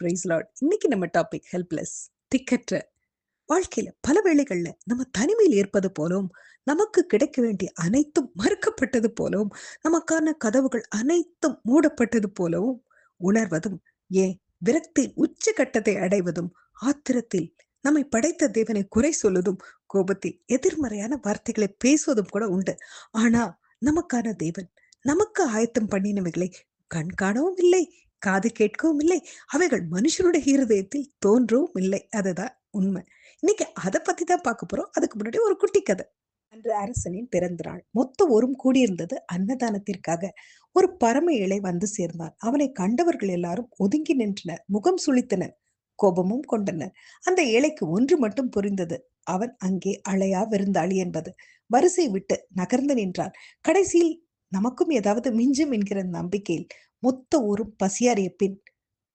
Price Lord. இன்னைக்கு நம்ம topic helpless. திக்கற்ற. வாழ்க்கையில பல வேளைகள்ல நம்ம தனிமையில் இருப்பது போலவும், நமக்கு கிடைக்க வேண்டிய அனைத்தும் மறுக்கப்பட்டது போலவும், நமக்கான கதவுகள் அனைத்தும் மூடப்பட்டது போலவும் உணர்வதும், ஏன் விரக்தி உச்சகட்டத்தை அடைவதும், ஆத்திரத்தில் நம்மை படைத்த தேவனை குறை சொல்வதும், கோபத்தில் எதிர்மறையான வார்த்தைகளை பேசுவதும் கூட உண்டு. ஆனா நமக்கான தேவன் நமக்கு ஆயத்தம் பண்ணினவைகளை கண் காணவும் இல்லை, காது கேட்கவும் இல்லை, அவைகள் மனுஷனுடைய இருதயத்தில் தோன்றவும் இல்லை. அதுதான் உண்மை. இன்னைக்கு அதை பத்தி தான் பார்க்க போறோம். அதுக்கு முன்னாடி ஒரு குட்டி கதை. அன்று அரசனின் பிறந்த நாள். மொத்த ஊரும் கூடியிருந்தது அன்னதானத்திற்காக. ஒரு பரம ஏழை வந்து சேர்ந்தான். அவனை கண்டவர்கள் எல்லாரும் ஒதுங்கி நின்றனர், முகம் சுளித்தனர், கோபமும் கொண்டனர். அந்த ஏழைக்கு ஒன்று மட்டும் புரிந்தது. அவன் அங்கே அழையா விருந்தாளி என்பது. வரிசை விட்டு நகர்ந்து நின்றான். கடைசியில் நமக்கும் ஏதாவது மிஞ்சும் என்கிற நம்பிக்கையில் மொத்த ஊரும் பசியாறிய பின்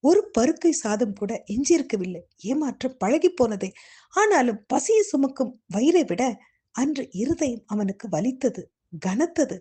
ஒரு பருக்கை சாதம் கூட எஞ்சியிருக்கவில்லை. ஏமாற்றம் பழகி போனதே. ஆனாலும் பசியை சுமக்கும் வயிறை விட அன்று இருதயம் அவனுக்கு வலித்தது, கனத்தது.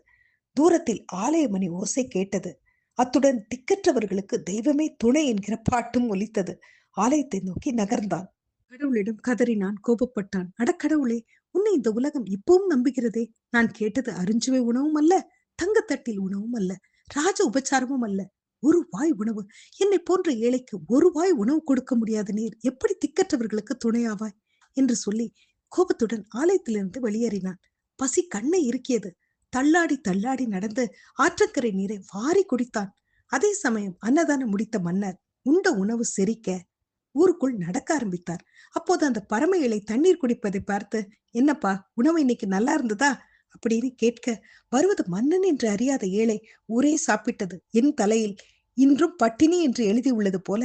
தூரத்தில் ஆலய மணி ஓசை கேட்டது. அத்துடன் திக்கற்றவர்களுக்கு தெய்வமே துணை என்கிற பாட்டும் ஒலித்தது. ஆலயத்தை நோக்கி நகர்ந்தான். கடவுளிடம் கதறினான், கோபப்பட்டான். அடக்கடவுளே, உன்னை இந்த உலகம் இப்பவும் நம்புகிறதே. நான் கேட்டது அருஞ்சுவை உணவும் அல்ல, தங்கத்தட்டில் உணவும் அல்ல, ராஜ உபச்சாரமும் அல்ல, ஒரு வாய் உணவு. என்னை போன்ற ஏழைக்கு ஒரு வாய் உணவு கொடுக்க முடியாத நீர் எப்படி திக்கற்றவர்களுக்கு துணையாவாய் என்று சொல்லி கோபத்துடன் ஆலயத்திலிருந்து வெளியேறினான். பசி கண்ணை இறுக்கியது. தள்ளாடி தள்ளாடி நடந்து ஆற்றங்கரை நீரை வாரி குடித்தான். அதே சமயம் அன்னதானம் முடித்த மன்னர் உண்ட உணவு செரிக்க ஊருக்குள் நடக்க ஆரம்பித்தார். அப்போது அந்த பரம ஏழை தண்ணீர் குடிப்பதை பார்த்து, என்னப்பா, உணவு இன்னைக்கு நல்லா இருந்ததா அப்படின்னு கேட்க, வருவது மன்னன் என்று அறியாத ஏழை, ஊரே சாப்பிட்டது என் தலையில் இன்றும் பட்டினி என்று எழுதி உள்ளது போல,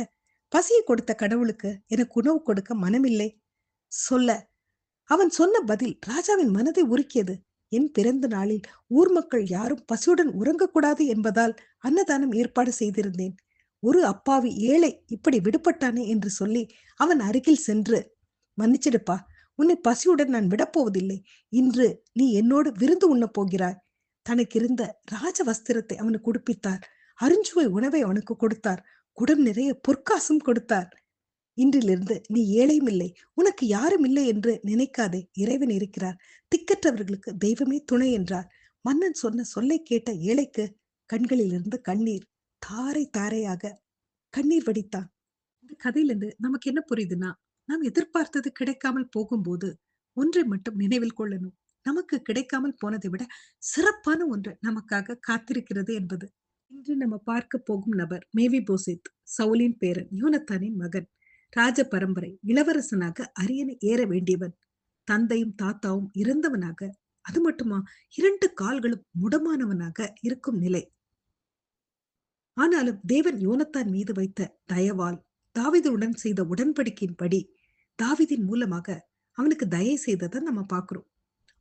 பசியை கொடுத்த கடவுளுக்கு எனக்கு உணவு கொடுக்க மனமில்லை சொல்ல. அவன் சொன்ன பதில் ராஜாவின் மனதை உருக்கியது. என் பிறந்த நாளில் ஊர் மக்கள் யாரும் பசியுடன் உறங்கக்கூடாது என்பதால் அன்னதானம் ஏற்பாடு செய்திருந்தேன். ஒரு அப்பாவி ஏழை இப்படி விடுபட்டானே என்று சொல்லி அவன் அருகில் சென்று, மன்னிச்சிடுப்பா, உன்னை பசியுடன் நான் விடப்போவதில்லை. இன்று நீ என்னோடு விருந்து உண்ண போகிறாய். தனக்கிருந்த ராஜ வஸ்திரத்தை அவனுக்கு உடுப்பித்தார். அருஞ்சுவை உணவை அவனுக்கு கொடுத்தார். குடம் நிறைய பொற்காசும் கொடுத்தார். இன்றிலிருந்து நீ ஏழையும் இல்லை, உனக்கு யாரும் இல்லை என்று நினைக்காதே. இறைவன் இருக்கிறார். திக்கற்றவர்களுக்கு தெய்வமே துணை என்றார். மன்னன் சொன்ன சொல்லை கேட்ட ஏழைக்கு கண்களிலிருந்து கண்ணீர் தாரை தாரையாக கண்ணீர் வடித்தான். இந்த கதையிலிருந்து நமக்கு என்ன புரியுதுன்னா, நாம் எதிர்பார்த்தது கிடைக்காமல் போகும்போது ஒன்றை மட்டும் நினைவில் கொள்ளணும். நமக்கு கிடைக்காமல் போனதை விட சிறப்பான ஒன்று நமக்காக காத்திருக்கிறது என்பது. இன்று நம்ம பார்க்க போகும் நபர் மேவி போசேத், சவுலின் பேரன், யோனத்தானின் மகன். ராஜ பரம்பரை, இளவரசனாக அரியணை ஏற வேண்டியவன். தந்தையும் தாத்தாவும் இறந்தவனாக, அது மட்டுமா, 2 கால்களும் முடமானவனாக இருக்கும் நிலை. ஆனாலும் தேவன் யோனத்தான் மீது வைத்த தயவால், தாவீதுடன் செய்த உடன்படிக்கையின்படி, தாவீதின் மூலமாக அவனுக்கு தயை செய்ததை நம்ம பார்க்கிறோம்.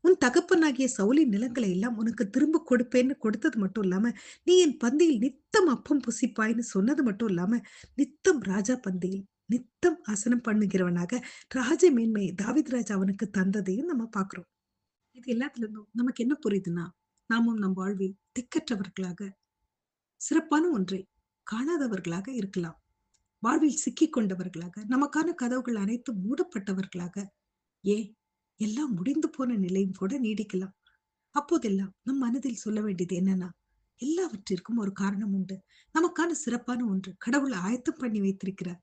உன் தகப்பனாகிய சவுலின் நிலங்களை எல்லாம் உனக்கு திரும்ப கொடுப்பேன்னு கொடுத்தது மட்டும் இல்லாம, நீ என் பந்தியில் நித்தம் அப்பம் புசிப்பாய்ன்னு சொன்னது மட்டும் இல்லாம, நித்தம் ராஜா பந்தியில் நித்தம் ஆசனம் பண்ணுகிறவனாக ராஜ மேன்மையை தாவீது ராஜா அவனுக்கு தந்ததையும் நம்ம பார்க்கிறோம். இது எல்லாத்துல இருந்தும் நமக்கு என்ன புரியுதுன்னா, நாமும் நம் வாழ்வில் திக்கற்றவர்களாக, சிறப்பான ஒன்றை காணாதவர்களாக இருக்கலாம். வாழ்வில் சிக்கிக் கொண்டவர்களாக, நமக்கான கதவுகள் அனைத்தும் மூடப்பட்டவர்களாக, ஏன் எல்லாம் முடிந்து போன நிலையும் கூட நீடிக்கலாம். அப்போதெல்லாம் நம் மனதில் சொல்ல வேண்டியது என்னன்னா, எல்லாவற்றிற்கும் ஒரு காரணம் உண்டு. நமக்கான சிறப்பான ஒன்று கடவுள் ஆயத்தம் பண்ணி வைத்திருக்கிறார்.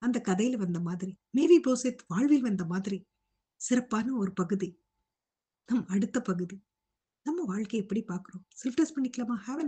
அந்த கதையில வந்த மாதிரி, மேவி போசேத் வாழ்வில் வந்த மாதிரி சிறப்பான ஒரு பகுதி நம் அடுத்த பகுதி. நம்ம வாழ்க்கையை எப்படி பார்க்கிறோம்? செல்ஃப் டெஸ்ட் பண்ணிக்கலாமா? ஹேவ்